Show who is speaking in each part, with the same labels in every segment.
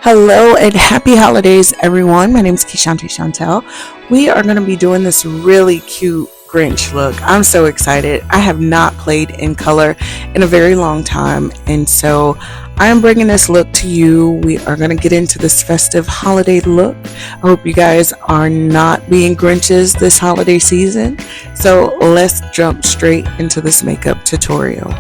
Speaker 1: Hello and happy holidays, everyone. My name is Kishante Chantel. We are going to be doing this really cute Grinch look. I'm so excited. I have not played in color in a very long time, and so I am bringing this look to you. We are going to get into this festive holiday look. I hope you guys are not being Grinches this holiday season. So let's jump straight into this makeup tutorial.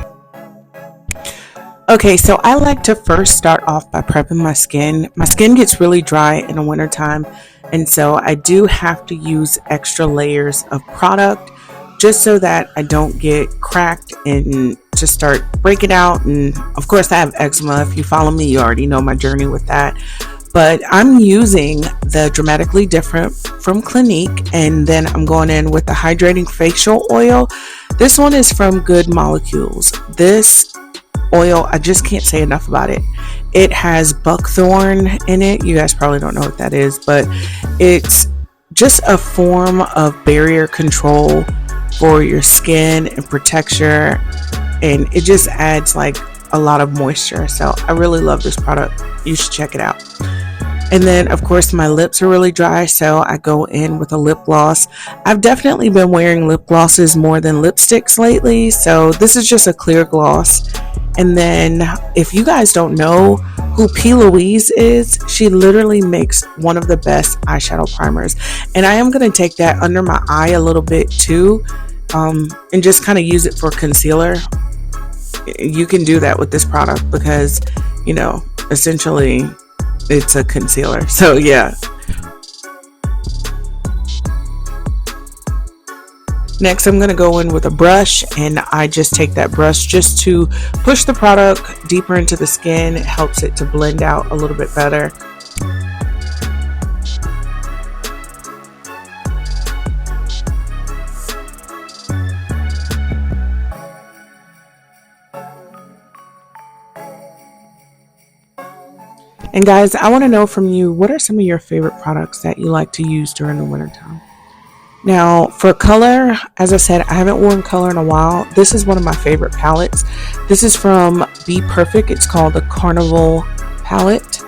Speaker 1: Okay, so I like to first start off by prepping my skin. My skin gets really dry in the wintertime, and so I do have to use extra layers of product just so that I don't get cracked and just start breaking out. And of course, I have eczema. If you follow me, you already know my journey with that. But I'm using the Dramatically Different from Clinique, and then I'm going in with the Hydrating Facial Oil. This one is from Good Molecules. This oil, I just can't say enough about it. It has buckthorn in it. You guys probably don't know what that is, but it's just a form of barrier control for your skin and protection, and it just adds like a lot of moisture. So I really love this product. You should check it out. And then of course my lips are really dry, so I go in with a lip gloss. I've definitely been wearing lip glosses more than lipsticks lately, so this is just a clear gloss. And then if you guys don't know who P. Louise is, she literally makes one of the best eyeshadow primers. And I am going to take that under my eye a little bit too, and just kind of use it for concealer. You can do that with this product because, you know, essentially it's a concealer. So yeah. Next, I'm going to go in with a brush, and I just take that brush just to push the product deeper into the skin. It helps it to blend out a little bit better. And guys, I want to know from you, what are some of your favorite products that you like to use during the wintertime? Now for color, as I said, I haven't worn color in a while. This is one of my favorite palettes. This is from Be Perfect. It's called the Carnival palette.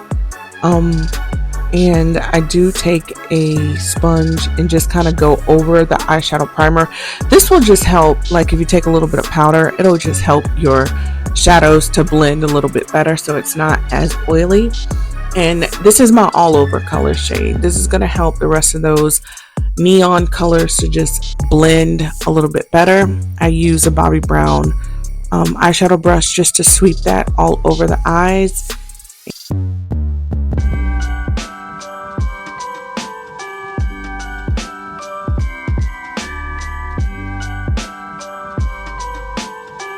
Speaker 1: And I do take a sponge and just kind of go over the eyeshadow primer. This will just help, like if you take a little bit of powder, it'll just help your shadows to blend a little bit better so it's not as oily. And this is my all over color shade. This is going to help the rest of those neon colors to just blend a little bit better. I use a Bobbi Brown eyeshadow brush just to sweep that all over the eyes.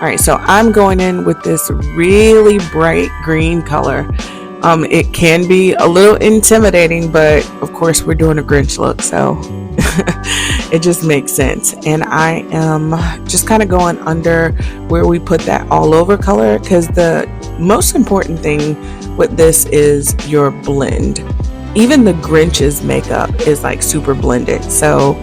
Speaker 1: Alright, so I'm going in with this really bright green color. It can be a little intimidating, but of course we're doing a Grinch look, so it just makes sense. And I am just kind of going under where we put that all over color, because the most important thing with this is your blend. Even the Grinch's makeup is like super blended, so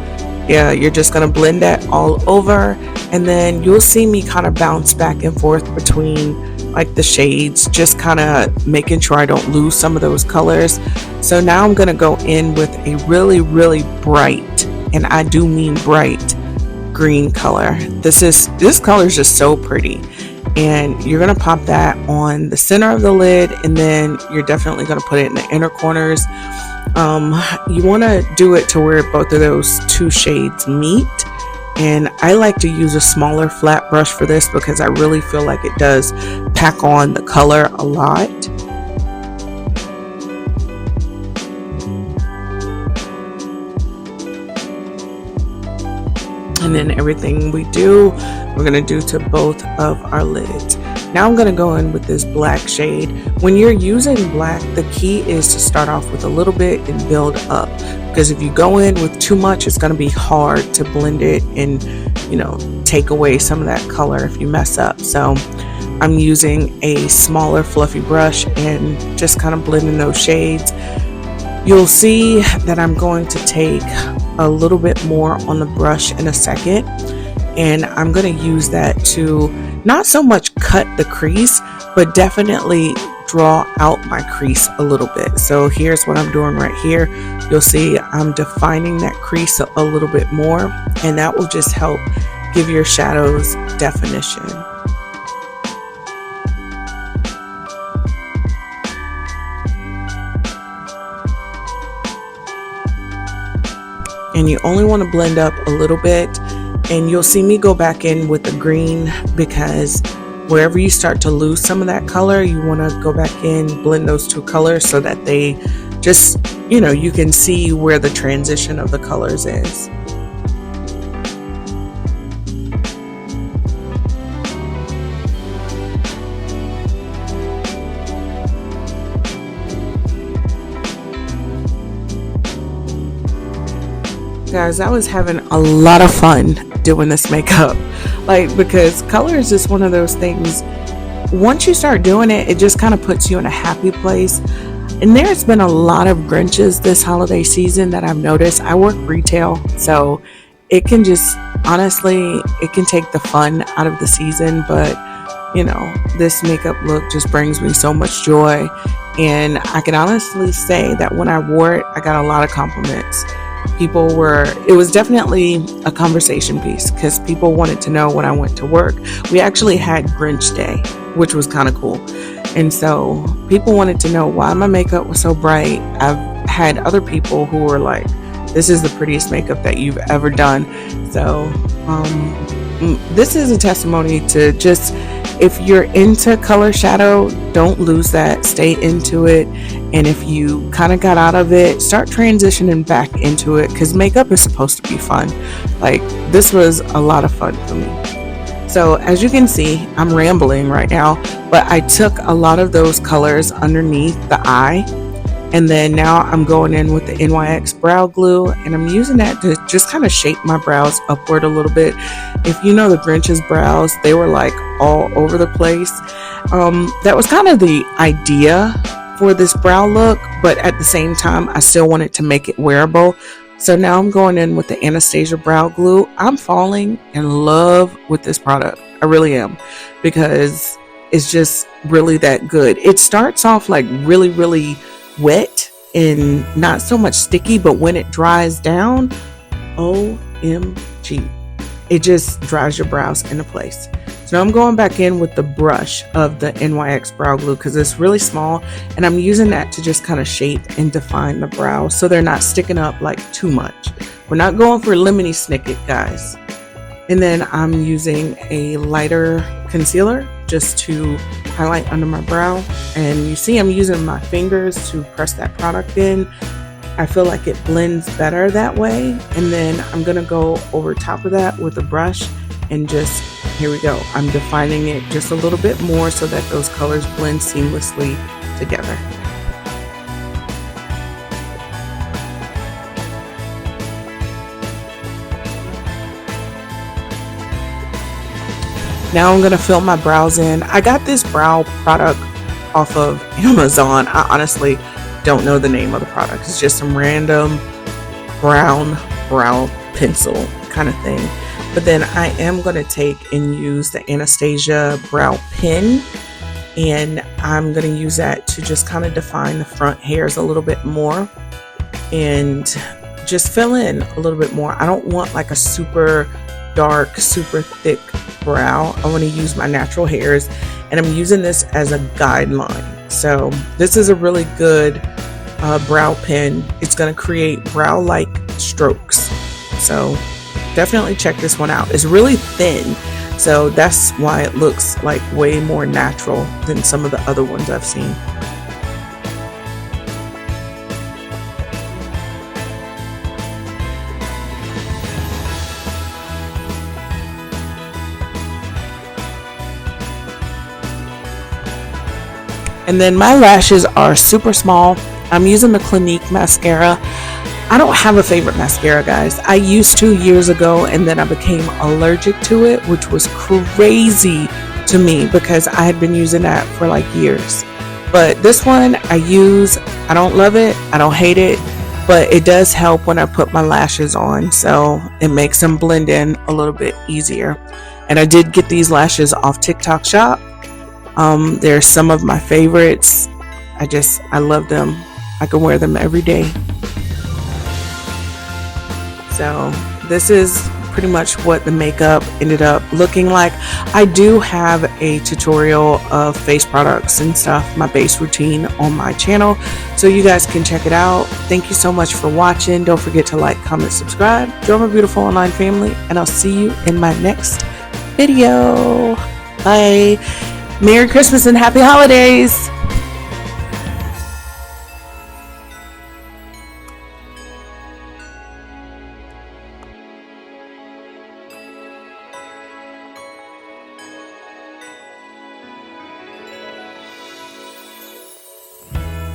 Speaker 1: yeah, you're just gonna blend that all over, and then you'll see me kind of bounce back and forth between like the shades, just kind of making sure I don't lose some of those colors. So now I'm gonna go in with a really bright, and I do mean bright, green color. This color is just so pretty, and you're gonna pop that on the center of the lid, and then you're definitely gonna put it in the inner corners. You want to do it to where both of those two shades meet, and I like to use a smaller flat brush for this because I really feel like it does pack on the color a lot. And then everything we do, we're going to do to both of our lids. Now I'm going to go in with this black shade. When you're using black, the key is to start off with a little bit and build up, because if you go in with too much, it's going to be hard to blend it and, you know, take away some of that color if you mess up. So I'm using a smaller fluffy brush and just kind of blending those shades. You'll see that I'm going to take a little bit more on the brush in a second, and I'm going to use that to not so much cut the crease, but definitely draw out my crease a little bit. So here's what I'm doing right here. You'll see I'm defining that crease a little bit more, and that will just help give your shadows definition. And you only want to blend up a little bit, and you'll see me go back in with the green, because wherever you start to lose some of that color, you want to go back in, blend those two colors so that they just, you can see where the transition of the colors is. Guys, I was having a lot of fun doing this makeup, because color is just one of those things. Once you start doing it, it just kind of puts you in a happy place. And there's been a lot of Grinches this holiday season that I've noticed. I work retail, so it can just, honestly, it can take the fun out of the season, but this makeup look just brings me so much joy. And I can honestly say that when I wore it, I got a lot of compliments. It was definitely a conversation piece, because people wanted to know when I went to work. We actually had Grinch Day, which was kind of cool. And so people wanted to know why my makeup was so bright. I've had other people who were like, this is the prettiest makeup that you've ever done. So this is a testimony to just, if you're into color shadow, don't lose that, stay into it. And if you kind of got out of it, start transitioning back into it, because makeup is supposed to be fun. This was a lot of fun for me. So as you can see, I'm rambling right now, but I took a lot of those colors underneath the eye, and then now I'm going in with the NYX brow glue, and I'm using that to just kind of shape my brows upward a little bit. If you know the Grinch's brows, they were all over the place. That was kind of the idea for this brow look, but at the same time, I still wanted to make it wearable. So now I'm going in with the Anastasia brow glue. I'm falling in love with this product. I really am, because it's just really that good. It starts off really, really wet and not so much sticky, but when it dries down, OMG, it just dries your brows into place. So now I'm going back in with the brush of the NYX brow glue, because it's really small, and I'm using that to just kind of shape and define the brows so they're not sticking up too much. We're not going for lemony snicket, guys. And then I'm using a lighter concealer just to highlight under my brow. And you see I'm using my fingers to press that product in. I feel like it blends better that way. And then I'm going to go over top of that with a brush and just, here we go. I'm defining it just a little bit more so that those colors blend seamlessly together. Now I'm going to fill my brows in. I got this brow product off of Amazon. I honestly don't know the name of the product. It's just some random brown brow pencil kind of thing. But then I am going to take and use the Anastasia brow pen, and I'm going to use that to just kind of define the front hairs a little bit more and just fill in a little bit more. I don't want a super dark, super thick brow. I want to use my natural hairs, and I'm using this as a guideline. So this is a really good brow pen. It's going to create brow-like strokes. So definitely check this one out. It's really thin, so that's why it looks way more natural than some of the other ones I've seen. And then my lashes are super small. I'm using the Clinique mascara. I don't have a favorite mascara, guys. I used to years ago, and then I became allergic to it, which was crazy to me because I had been using that for years. But this one I use. I don't love it. I don't hate it, but it does help when I put my lashes on. So it makes them blend in a little bit easier. And I did get these lashes off TikTok Shop. They're some of my favorites. I love them. I can wear them every day. So this is pretty much what the makeup ended up looking like. I do have a tutorial of face products and stuff, my base routine, on my channel, so you guys can check it out. Thank you so much for watching. Don't forget to like, comment, subscribe. Join my beautiful online family, and I'll see you in my next video. Bye. Merry Christmas and happy holidays.